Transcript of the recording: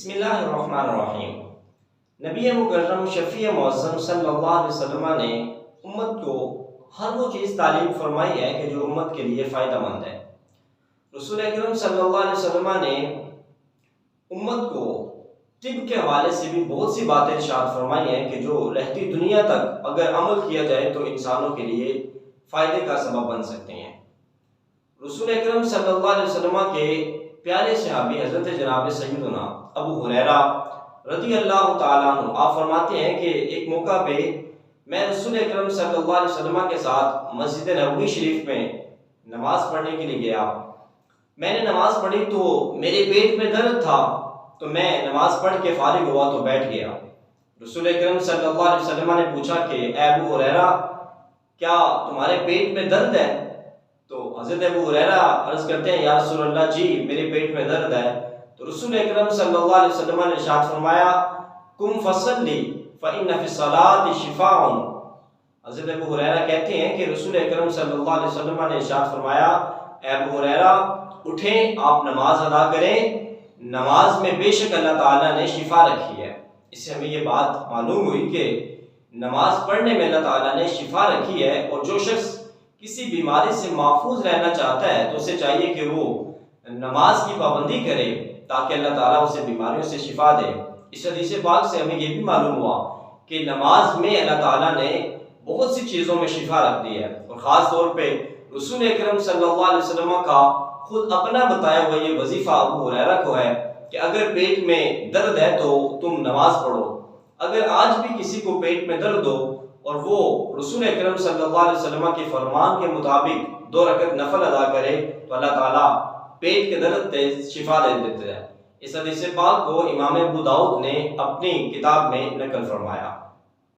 बिस्मिल्लाहिर्रहमानिर्रहीम। नबी मुकर्रम शफ़ी मुअज़्ज़म सल्लल्लाहु अलैहि वसल्लम ने उम्मत को हर वो चीज़ तालीम फरमाई है कि जो उम्मत के लिए फ़ायदेमंद है। रसूल अकरम सल्लल्लाहु अलैहि वसल्लम ने उम्मत को तिब के हवाले से भी बहुत सी बातें इरशाद फरमाई हैं कि जो रहती दुनिया तक अगर अमल किया जाए तो इंसानों के लिए फ़ायदे का सबब बन सकते हैं। रसूल अकरम सल्लल्लाहु अलैहि वसल्लम के प्यारे सहाबी हज़रत जनाब सय्यदुना अबू हुरैरा रज़ी अल्लाह तआला अन्हु आप फरमाते हैं कि एक मौका पे मैं रसूल अकरम सल्लल्लाहु अलैहि वसल्लम के साथ मस्जिद नबवी शरीफ में नमाज पढ़ने के लिए गया। मैंने नमाज पढ़ी तो मेरे पेट में दर्द था, तो मैं नमाज पढ़ के फारिग हुआ तो बैठ गया। रसूल अकरम सल्लल्लाहु अलैहि वसल्लम ने पूछा कि ए अबू हुरैरा, क्या तुम्हारे पेट में दर्द है? तो हज़रत अबू हुरैरा अर्ज़ करते हैं, या रसूल अल्लाह जी मेरे पेट में दर्द है। तो रसूल अकरम सल्लल्लाहु अलैहि वसल्लम ने इरशाद फरमाया, कुम फसल्ली फ़इन्न फ़ी सलाति शिफ़ाउन। हज़रत अबू हुरैरा कहते हैं कि रसूल अकरम सल्लल्लाहु अलैहि वसल्लम ने इरशाद फरमाया, ए अबू हुरैरा उठें, आप नमाज अदा करें, नमाज में बेशक अल्लाह ताला ने शिफा रखी है। इससे हमें ये बात मालूम हुई कि नमाज पढ़ने में अल्लाह ताला ने शिफा रखी है, और जो शख्स किसी बीमारी से महफूज रहना चाहता है तो उसे चाहिए कि वो नमाज की पाबंदी करे ताकि अल्लाह ताला उसे बीमारियों से शिफा दे। इस हदीस पाक से हमें ये भी मालूम हुआ कि नमाज में अल्लाह ताला ने बहुत सी चीज़ों में शिफा रख दी है, और ख़ास तौर पे रसूल अकरम सल्लल्लाहु अलैहि वसल्लम का खुद अपना बताया हुआ ये वजीफ़ा अबू हुरैरा को है कि अगर पेट में दर्द है तो तुम नमाज पढ़ो। अगर आज भी किसी को पेट में दर्द हो और वो रसूल अकरम सल्लल्लाहु अलैहि वसल्लम के फरमान के मुताबिक 2 रकत नफल अदा करे तो अल्लाह ताला पेट के दर्द से शिफा दे देते हैं। इस हदीस पाक को इमाम अबू दाऊद ने अपनी किताब में नकल फरमाया।